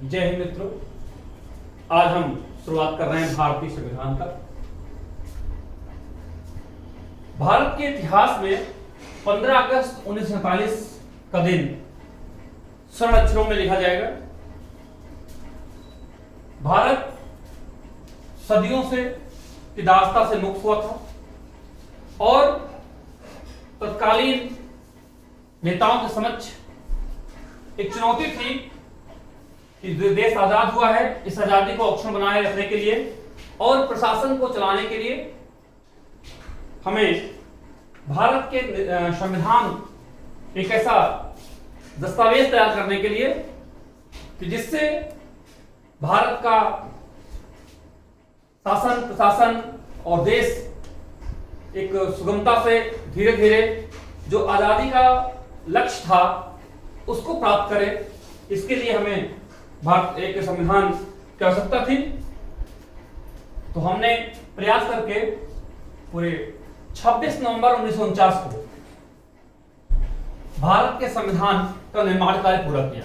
जय हिंद मित्रों। आज हम शुरुआत कर रहे हैं भारतीय संविधान का। भारत के इतिहास में 15 अगस्त 1947 का दिन स्वर्ण अक्षरों में लिखा जाएगा। भारत सदियों से की दासता से मुक्त हुआ था और तत्कालीन नेताओं के समक्ष एक चुनौती थी कि देश आजाद हुआ है, इस आजादी को अक्षुण्ण बनाए रखने के लिए और प्रशासन को चलाने के लिए हमें भारत के संविधान एक ऐसा दस्तावेज तैयार करने के लिए कि जिससे भारत का शासन प्रशासन और देश एक सुगमता से धीरे धीरे जो आजादी का लक्ष्य था उसको प्राप्त करे। इसके लिए हमें भारत एक संविधान की आवश्यकता थी। तो हमने प्रयास करके पूरे 26 नवंबर 1949 को भारत के संविधान का निर्माण कार्य पूरा किया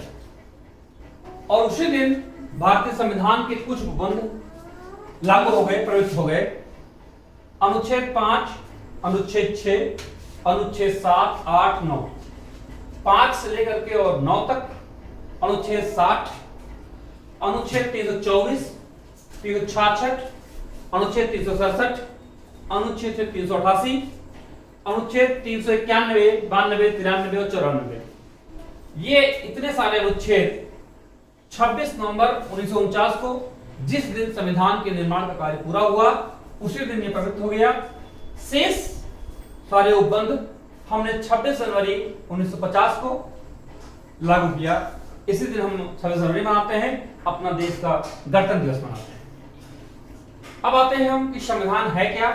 और उसी दिन भारतीय संविधान के कुछ उपबंध लागू हो गए, प्रयुक्त हो गए। अनुच्छेद 5, अनुच्छेद 6, अनुच्छेद 7, 8, 9, 5 से लेकर के और 9 तक, अनुच्छेद 60, अनुच्छेद 324, 366, अनुच्छेद 367, अनुच्छेद 388, अनुच्छेद 391, 92, 93 और 94। ये इतने सारे अनुच्छेद 26 नवंबर 1949 को जिस दिन संविधान के निर्माण का कार्य पूरा हुआ उसी दिन ये प्रवृत्त हो गया। शेष सारे उपबंध हमने 26 जनवरी 1950 को लागू किया। इसी दिन हम 26 जनवरी मनाते हैं, अपना देश का गणतंत्र दिवस मनाते हैं। अब आते हैं हम कि संविधान है क्या,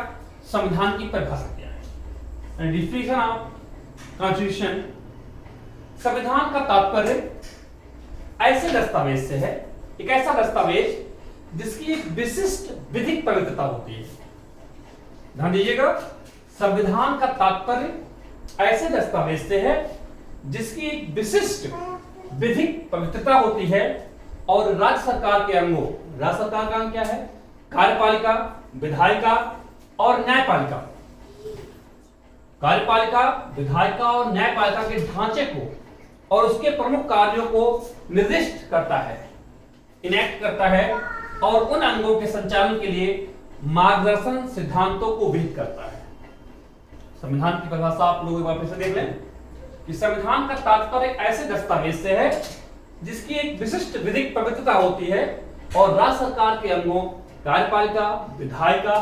संविधान की परिभाषा क्या है। Definition of constitution. संविधान का तात्पर्य ऐसे दस्तावेज से है, एक ऐसा दस्तावेज जिसकी एक विशिष्ट विधिक पवित्रता होती है। ध्यान दीजिएगा, संविधान का तात्पर्य ऐसे दस्तावेज से है जिसकी एक विशिष्ट विधिक पवित्रता होती है और राज्य सरकार के अंगों, राज्य सरकार का अंग क्या है? कार्यपालिका, विधायिका और न्यायपालिका। कार्यपालिका, विधायिका और न्यायपालिका के ढांचे को और उसके प्रमुख कार्यों को निर्दिष्ट करता है, इनेक्ट करता है और उन अंगों के संचालन के लिए मार्गदर्शन सिद्धांतों को विहित करता है। संविधान की परिभाषा आप लोग वापस से देख लें कि संविधान का तात्पर्य ऐसे दस्तावेज से है जिसकी एक विशिष्ट विधिक पवित्रता होती है और राज्य सरकार के अंगों, कार्यपालिका, विधायिका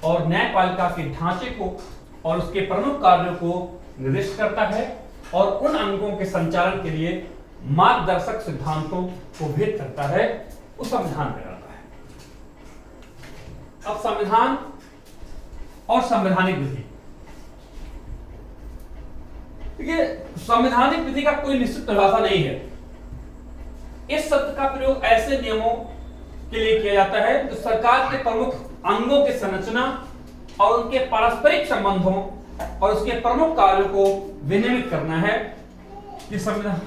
और न्यायपालिका के ढांचे को और उसके प्रमुख कार्यों को निर्दिष्ट करता है और उन अंगों के संचालन के लिए मार्गदर्शक सिद्धांतों को विहित करता है। उस संविधान कहलाता है। अब संविधान और संवैधानिक विधि। देखिए, संवैधानिक विधि का कोई निश्चित परिभाषा नहीं है। इस शब्द का प्रयोग ऐसे नियमों के लिए किया जाता है जो सरकार के प्रमुख अंगों की संरचना और उनके पारस्परिक संबंधों और उसके प्रमुख कार्यों को विनियमित करना है। ये संविधान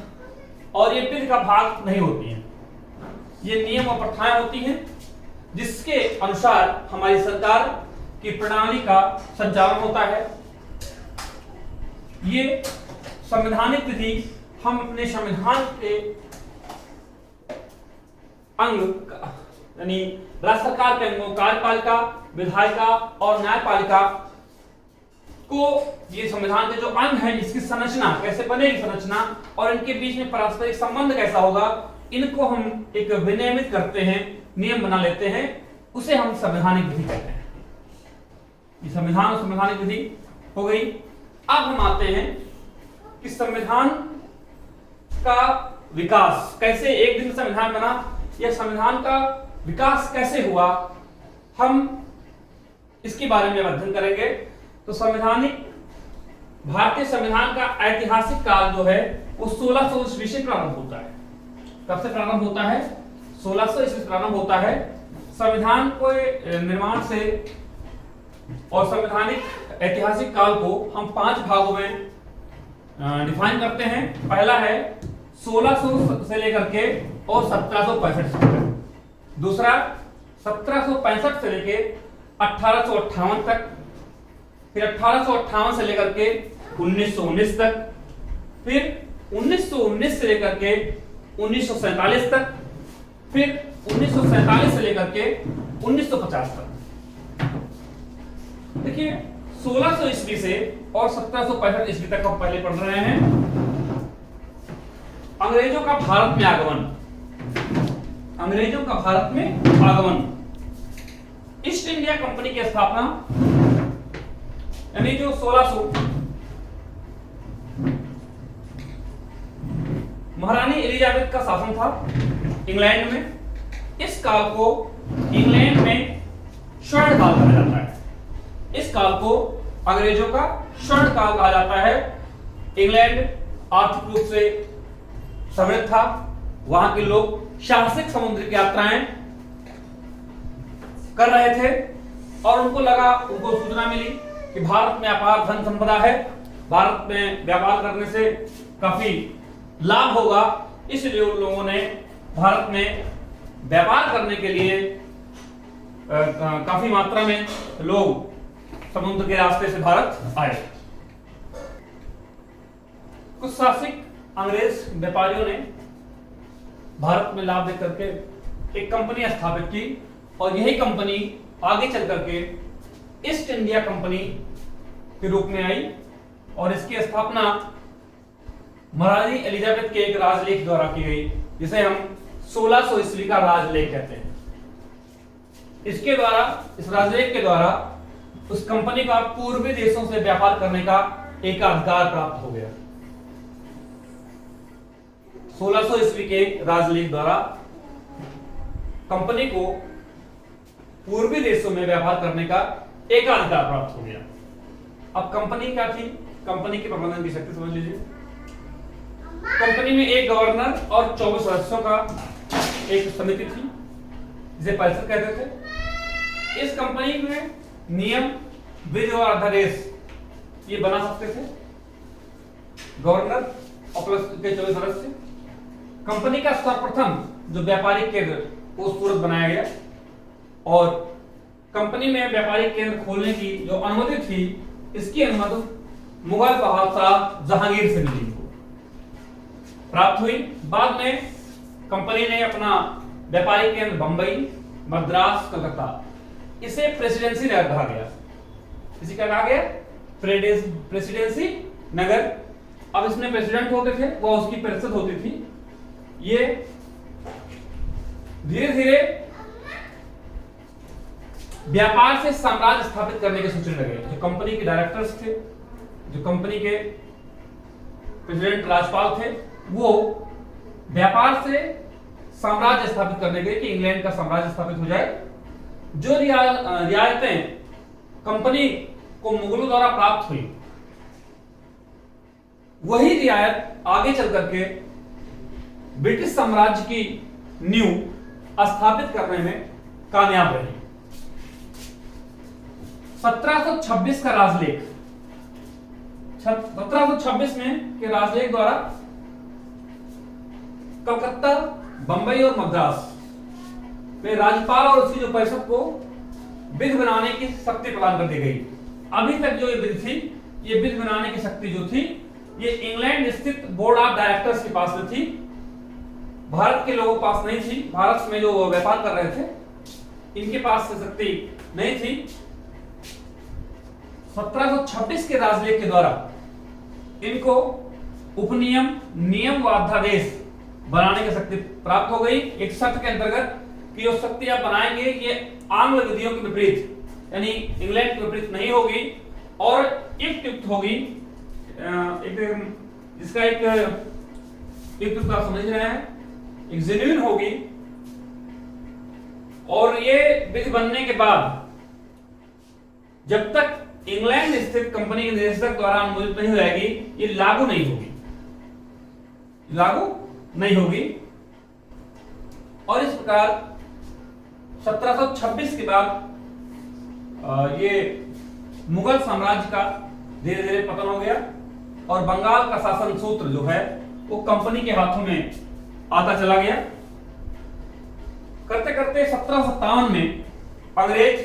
और ये विधि का भाग नहीं होती है, ये नियम और प्रथाएं होती हैं जिसके अनुसार हमारी सरकार की प्रणाली का संचालन होता है। ये संवैधानिक विधि हम अपने संविधान के अंग यानी राज्य सरकार के अंगों, कार्यपालिका, विधायिका और न्यायपालिका को, ये संविधान के जो अंग हैं इसकी संरचना कैसे बनेगी, संरचना और इनके बीच में पारस्परिक संबंध कैसा होगा, इनको हम एक विनियमित करते हैं, नियम बना लेते हैं, उसे हम संवैधानिक विधि कहते हैं। ये संविधान और संवैधानिक विधि हो गई। अब हम आते हैं कि संविधान का विकास कैसे, एक दिन संविधान बना, यह संविधान का विकास कैसे हुआ, हम इसके बारे में अध्ययन करेंगे। तो संवैधानिक भारतीय संविधान का ऐतिहासिक काल जो है वो 1600 ईस्वी से प्रारंभ होता है। कब से प्रारंभ होता है? 1600 ईस्वी से प्रारंभ होता है। संविधान को निर्माण से और संवैधानिक ऐतिहासिक काल को हम 5 भागों में डिफाइन करते हैं। पहला है 1600 से लेकर के और 1765 ईस्वी तक। दूसरा 1765 से लेके 1858 तक, फिर 1858 से लेकर के 1919 तक, फिर 1919 से लेकर के 1947 तक, फिर 1947 से लेकर के 1950 तक। देखिए 1600 ईस्वी से और 1765 ईस्वी तक हम पहले पढ़ रहे हैं। अंग्रेजों का भारत में आगमन, अंग्रेजों का भारत में आगमन, ईस्ट इंडिया कंपनी की स्थापना, यानी जो 1600 महारानी एलिजाबेथ का शासन था इंग्लैंड में, इस काल को इंग्लैंड में स्वर्ण काल कहा जाता है। इस काल को अंग्रेजों का स्वर्ण काल कहा जाता है। इंग्लैंड आर्थिक रूप से समृद्ध था, वहां के लोग साहसिक समुद्री यात्राएं कर रहे थे और उनको सूचना मिली कि भारत में अपार धन संपदा है, भारत में व्यापार करने से काफी लाभ होगा, इसलिए उन लोगों ने भारत में व्यापार करने के लिए काफी मात्रा में लोग समुद्र के रास्ते से भारत आए। कुछ साहसिक अंग्रेज व्यापारियों ने भारत में लाभ देकर के एक कंपनी स्थापित की और यही कंपनी आगे चल करके ईस्ट इंडिया कंपनी के रूप में आई और इसकी स्थापना महारानी एलिजाबेथ के एक राजलेख द्वारा की गई, जिसे हम 1600 ईस्वी का राजलेख कहते हैं। इसके द्वारा, इस राजलेख के द्वारा उस कंपनी का पूर्वी देशों से व्यापार करने का एकाधिकार प्राप्त हो गया। 1600 ईस्वी के राजलेख द्वारा कंपनी को पूर्वी देशों में व्यापार करने का एकाधिकार प्राप्त हो गया। अब कंपनी क्या थी, कंपनी के प्रबंधन की शक्ति समझ लीजिए। कंपनी में एक गवर्नर और 24 सदस्यों का एक समिति थी, जिसे परिषद कहते थे। इस कंपनी में नियम, विधि और अध्यादेश ये बना सकते थे गवर्नर और प्लस के 24 सदस्य। कंपनी का सर्वप्रथम जो व्यापारिक केंद्र वो सूरत बनाया गया और कंपनी में व्यापारिक केंद्र खोलने की जो अनुमति थी, इसकी अनुमति मुगल बादशाह जहांगीर से मिली, प्राप्त हुई। बाद में कंपनी ने अपना व्यापारिक केंद्र बंबई, मद्रास, कलकत्ता, इसे प्रेसिडेंसी नगर कहा गया। इसे क्या कहा गया? प्रेसिडेंसी नगर। अब इसमें प्रेसिडेंट होते थे, वो उसकी परिषद होती थी। ये धीरे धीरे व्यापार से साम्राज्य स्थापित करने के सोचने लगे। जो कंपनी के डायरेक्टर्स थे, जो कंपनी के प्रेसिडेंट राज्यपाल थे, वो व्यापार से साम्राज्य स्थापित करने के लिए कि इंग्लैंड का साम्राज्य स्थापित हो जाए। जो रियायतें कंपनी को मुगलों द्वारा प्राप्त हुई, वही रियायत आगे चल करके ब्रिटिश साम्राज्य की नींव स्थापित करने में कामयाब रही। 1726 का राजलेख, 1726 में के राजलेख द्वारा कलकत्ता, बंबई और मद्रास में राज्यपाल और उसकी जो परिषद को विधि बनाने की शक्ति प्रदान कर दी गई। अभी तक जो ये विधि थी, ये विधि बनाने की शक्ति जो थी, ये इंग्लैंड स्थित बोर्ड ऑफ डायरेक्टर्स के पास में थी, भारत के लोगों के पास नहीं थी। भारत में जो व्यापार कर रहे थे, इनके पास से शक्ति नहीं थी। 1726 के राजलेख के द्वारा इनको उपनियम, नियम व अध्यादेश बनाने की शक्ति प्राप्त हो गई, एक शर्त के अंतर्गत कि जो शक्ति आप बनाएंगे ये आंग्ल विधियों के विपरीत, यानी इंग्लैंड के विपरीत नहीं होगी और युक्त होगी। जिसका एक युक्त आप समझ रहे हैं, एक जेन्युइन होगी। और ये विधि बनने के बाद जब तक इंग्लैंड स्थित कंपनी के निदेशक द्वारा अनुमोदित नहीं हो जाएगी, ये लागू नहीं होगी, लागू नहीं होगी। और इस प्रकार 1726 के बाद ये मुगल साम्राज्य का धीरे धीरे पतन हो गया और बंगाल का शासन सूत्र जो है वो कंपनी के हाथों में आता चला गया। करते करते 1757 में अंग्रेज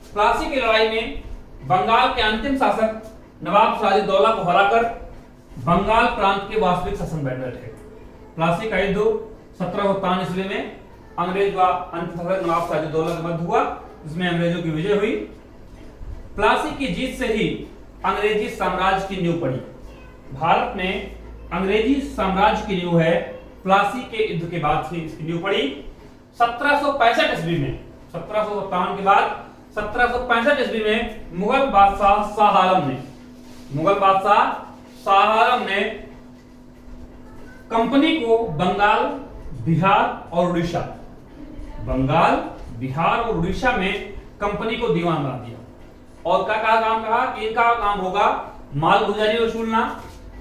प्लासी की लड़ाई में बंगाल के अंतिम शासक नवाब सिराजुद्दौला को हराकर बंगाल प्रांत के वास्तविक शासन बैठे। प्लासी का युद्ध 1757 ईस्वी में अंग्रेज व अंतिम शासक नवाब सिराजुद्दौला के मध्य हुआ, जिसमें अंग्रेजों की विजय हुई। प्लासी की जीत से ही अंग्रेजी साम्राज्य की नींव पड़ी। भारत में अंग्रेजी साम्राज्य की नींव है प्लासी के युद्ध के बाद से इसकी नींव पड़ी। 1765 ईस्वी में, 1757 के बाद 1765 ईस्वी में मुगल बादशाह शाह आलम ने कंपनी को बंगाल, बिहार और उड़ीसा में कंपनी को दीवान बना दिया। और क्या काम कहा कि इनका काम होगा मालगुजारी वसूलना,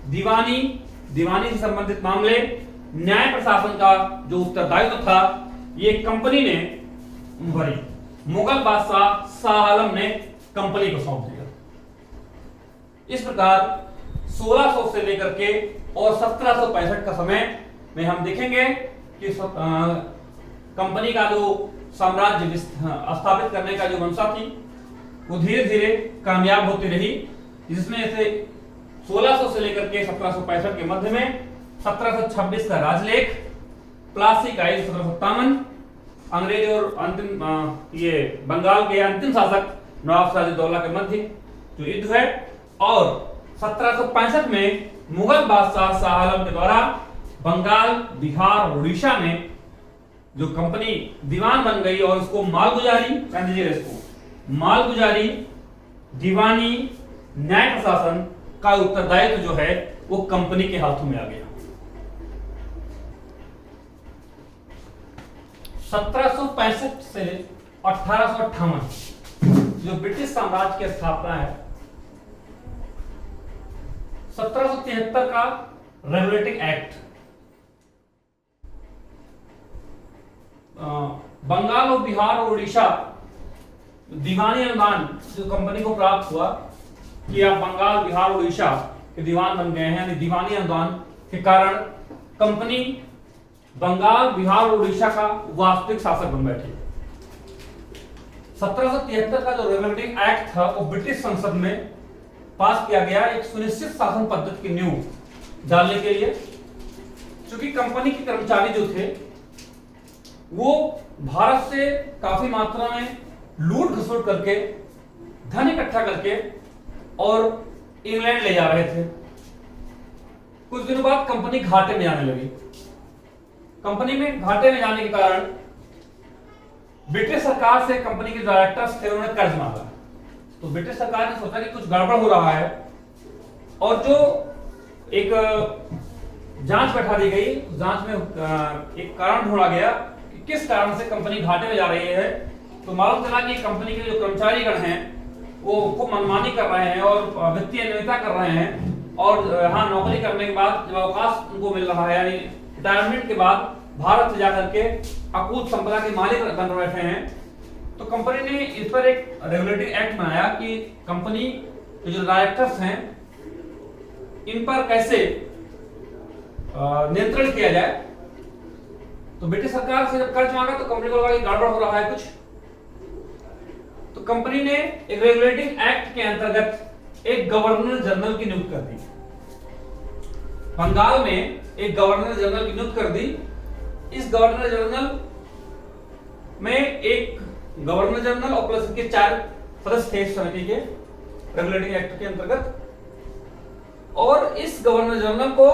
दीवानी से संबंधित मामले, न्याय प्रशासन का जो उत्तरदायित्व था ये कंपनी ने भरी। मुगल बादशाह शाह आलम ने कंपनी को सौंप दिया। इस प्रकार 1600 से लेकर के और 1765 का समय में हम देखेंगे कि कंपनी का जो साम्राज्य स्थापित करने का जो मंशा थी वो धीरे धीरे कामयाब होती रही, जिसमें से 1600 से लेकर के 1765 के मध्य में 1726 का राजलेख, प्लासी का 1757, अंग्रेज और अंतिम ये बंगाल के अंतिम शासक नवाब सिराजुद्दौला के मध्य जो युद्ध है, और 1765 में मुगल बादशाह शाह आलम के द्वारा बंगाल, बिहार और उड़ीसा में जो कंपनी दीवान बन गई और उसको मालगुजारी, दीवानी, न्याय प्रशासन का उत्तरदायित्व जो है वो कंपनी के हाथों में आ गया। 1765 से 1858 जो ब्रिटिश साम्राज्य की स्थापना है, 1773 का रेगुलेटिंग एक्ट बंगाल और बिहार और उड़ीसा दीवानी अनुदान जो कंपनी को प्राप्त हुआ कि आप बंगाल, बिहार और उड़ीसा के दीवान बन गए हैं, यानी दीवानी अनुदान के कारण कंपनी बंगाल, बिहार और उड़ीसा का वास्तविक शासक बन बैठी। 1773 का जो रेगुलेटिंग एक्ट था वो ब्रिटिश संसद में पास किया गया एक सुनिश्चित शासन पद्धति की नींव डालने के लिए, क्योंकि कंपनी के कर्मचारी जो थे वो भारत से काफी मात्रा में लूट खसोट करके धन इकट्ठा करके और इंग्लैंड ले जा रहे थे। कुछ दिनों बाद कंपनी घाटे में आने लगी। कंपनी में घाटे में जाने के कारण ब्रिटिश सरकार से कंपनी के डायरेक्टर्स थे उन्होंने कर्ज मांगा। तो ब्रिटिश सरकार ने सोचा कि कुछ गड़बड़ हो रहा है और जो एक जांच बैठा दी गई, जांच में एक कारण ढूंढा गया कि किस कारण से कंपनी घाटे में जा रही है। तो मालूम चला कि कंपनी के जो कर्मचारीगण हैं वो खूब मनमानी कर रहे हैं और वित्तीय अनियमितता कर रहे हैं, और यहाँ नौकरी करने के बाद जब अवकाश उनको मिल रहा है यानी रिटायरमेंट के बाद भारत से जाकर के अकूत संपदा के मालिक बन बैठे हैं। तो कंपनी ने इस पर एक रेगुलेटरी एक्ट बनाया कि कंपनी के जो डायरेक्टर्स हैं इन पर कैसे नियंत्रण किया जाए। तो ब्रिटिश सरकार से जब कर्ज मांगा तो कंपनी को लगा कि गड़बड़ हो रहा है कुछ, तो कंपनी ने एक रेगुलेटिंग एक्ट के अंतर्गत एक गवर्नर जनरल की नियुक्ति कर दी। बंगाल में एक गवर्नर जनरल की नियुक्ति कर दी। इस गवर्नर जनरल में एक गवर्नर जनरल और प्लस के 4 सदस्य थे समिति के रेगुलेटिंग एक्ट के अंतर्गत, और इस गवर्नर जनरल को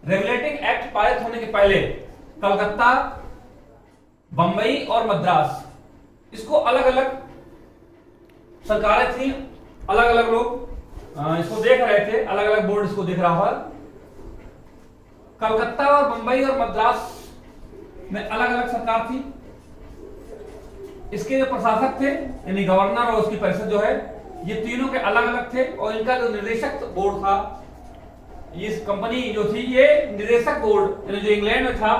रेगुलेटिंग एक्ट पारित होने के पहले कलकत्ता, बंबई और मद्रास इसको अलग अलग सरकारें थी, अलग अलग लोग इसको देख रहे थे, अलग अलग बोर्ड इसको देख रहा था। कलकत्ता और बंबई और मद्रास में अलग अलग सरकार थी। इसके जो प्रशासक थे यानी गवर्नर और उसकी परिषद जो है ये तीनों के अलग अलग थे, और इनका जो निदेशक बोर्ड था, ये कंपनी जो थी ये निदेशक बोर्ड यानी जो इंग्लैंड में था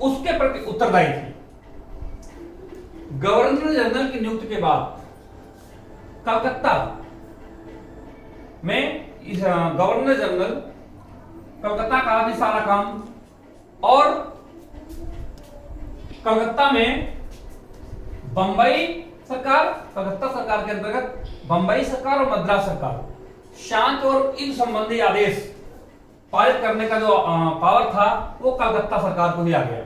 उसके प्रति उत्तरदायी थी। गवर्नर जनरल की नियुक्ति के बाद कलकत्ता में इस गवर्नर जनरल कलकत्ता का भी सारा काम और कलकत्ता में बंबई सरकार, कलकत्ता सरकार के अंतर्गत बंबई सरकार और मद्रास सरकार शांत और इन संबंधी आदेश पारित करने का जो पावर था वो कलकत्ता सरकार को दिया गया।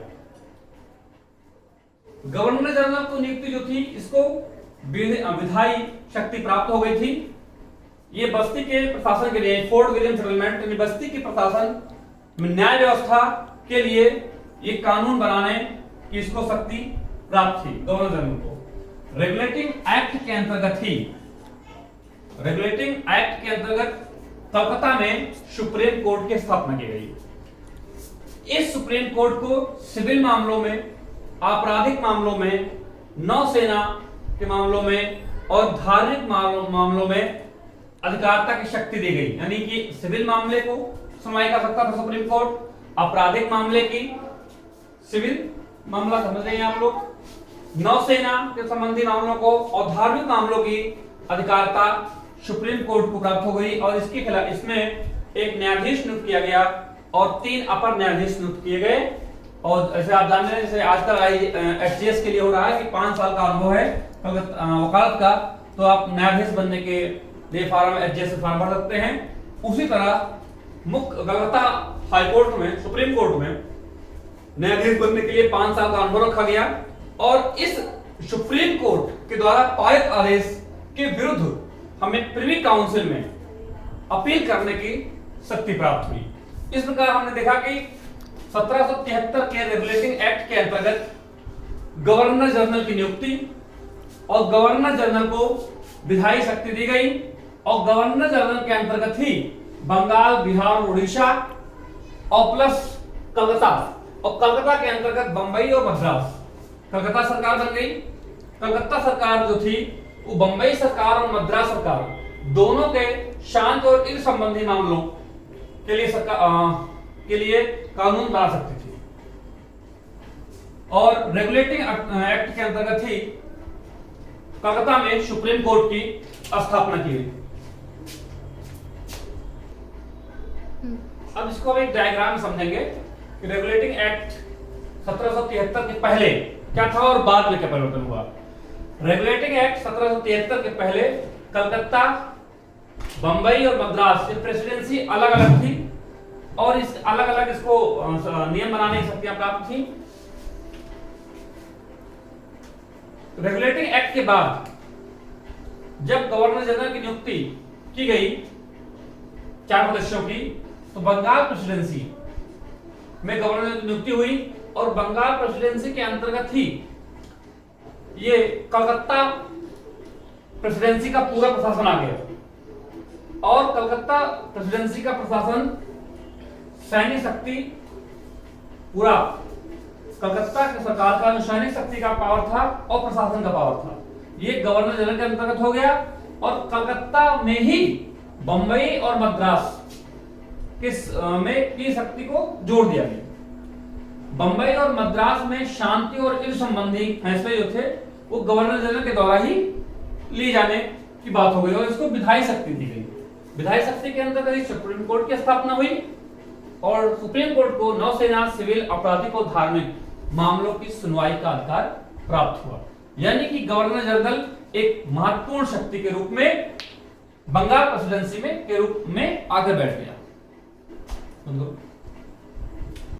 गवर्नर जनरल की नियुक्ति जो थी इसको विधायी शक्ति प्राप्त हो गई थी। ये बस्ती के प्रशासन के लिए, फोर्ट विलियम सेटलमेंट यानी बस्ती के प्रशासन में न्याय व्यवस्था के लिए ये कानून बनाने की इसको शक्ति प्राप्त थी गवर्नर जनरल को। रेगुलेटिंग एक्ट के अंतर्गत ही, रेगुलेटिंग एक्ट के अंतर्गत कलकत्ता में सुप्रीम कोर्ट की स्थापना की गई। इस सुप्रीम कोर्ट को सिविल मामलों में, आपराधिक मामलों में, नौसेना के मामलों में और धार्मिक मामलों में अधिकारिता की शक्ति दी गई। यानी कि सिविल मामले को सुनवाई कर सकता था सुप्रीम कोर्ट, आपराधिक मामले की, सिविल मामला समझ रहे हैं आप लोग, नौसेना के संबंधी मामलों को और धार्मिक मामलों की अधिकारिता सुप्रीम कोर्ट को प्राप्त हो गई। और इसके खिलाफ इसमें एक न्यायाधीश नियुक्त किया गया और 3 अपर न्यायाधीश नियुक्त किए गए। और ऐसे आप जान रहे हैं जैसे आजकल एचजीएस के लिए हो रहा है कि 5 साल का अनुभव है वकालत का, तो आप न्यायाधीश बनने के लिए फॉर्म एचजीएस फॉर्म भर सकते हैं। उसी तरह मुख्य कलकत्ता हाईकोर्ट में, सुप्रीम कोर्ट में न्यायाधीश बनने के लिए 5 साल का अनुभव रखा गया। और इस सुप्रीम कोर्ट के द्वारा पारित आदेश के विरुद्ध हमें प्रिवी काउंसिल में अपील करने की शक्ति प्राप्त हुई। इस प्रकार हमने देखा कि 1773 के रेगुलेटिंग एक्ट के अंतर्गत गवर्नर जनरल की नियुक्ति और गवर्नर जनरल को विधायी शक्ति दी गई और गवर्नर जनरल के अंतर्गत ही बंगाल, बिहार और उड़ीसा और प्लस कलकत्ता, और कलकत्ता के अंतर्गत बंबई और मद्रास कलकत्ता सरकार बन गई। कलकत्ता सरकार जो थी वो बंबई सरकार और मद्रास सरकार दोनों के शांत और इन संबंधी मामलों के लिए के लिए कानून बना सकती थी। और रेगुलेटिंग एक्ट के अंतर्गत ही कलकत्ता में सुप्रीम कोर्ट की स्थापना की गई। अब इसको हम एक डायग्राम में समझेंगे कि रेगुलेटिंग एक्ट 1773 के पहले क्या था और बाद में क्या परिवर्तन हुआ। रेगुलेटिंग एक्ट 1773 के पहले कलकत्ता, बंबई और मद्रास की प्रेसिडेंसी अलग अलग थी और इस अलग अलग इसको नियम बनाने की शक्तियां प्राप्त थी। रेगुलेटिंग एक्ट के बाद जब गवर्नर जनरल की नियुक्ति की गई 4 सदस्यों की, तो बंगाल प्रेसिडेंसी में गवर्नर की नियुक्ति हुई और बंगाल प्रेसिडेंसी के अंतर्गत ही ये कलकत्ता प्रेसिडेंसी का पूरा प्रशासन आ गया। और कलकत्ता प्रेसिडेंसी का प्रशासन, सैन्य शक्ति, पूरा कलकत्ता की सरकार का जो सैन्य शक्ति का पावर था और प्रशासन का पावर था, ये गवर्नर जनरल के अंतर्गत हो गया। और कलकत्ता में ही बंबई और मद्रास में की शक्ति को जोड़ दिया गया। बंबई और मद्रास में शांति और इन संबंधी फैसले जो थे वो गवर्नर जनरल के द्वारा ही लिए जाने की बात हो गई और इसको विधायी शक्ति दी गई। विधायी शक्ति के अंतर्गत सुप्रीम कोर्ट की स्थापना हुई और सुप्रीम कोर्ट को नौसेना, सिविल, आपराधिक और धार्मिक मामलों की सुनवाई का अधिकार प्राप्त हुआ। यानी कि गवर्नर जनरल एक महत्वपूर्ण शक्ति के रूप में बंगाल प्रेसिडेंसी में के रूप में आकर बैठ गया।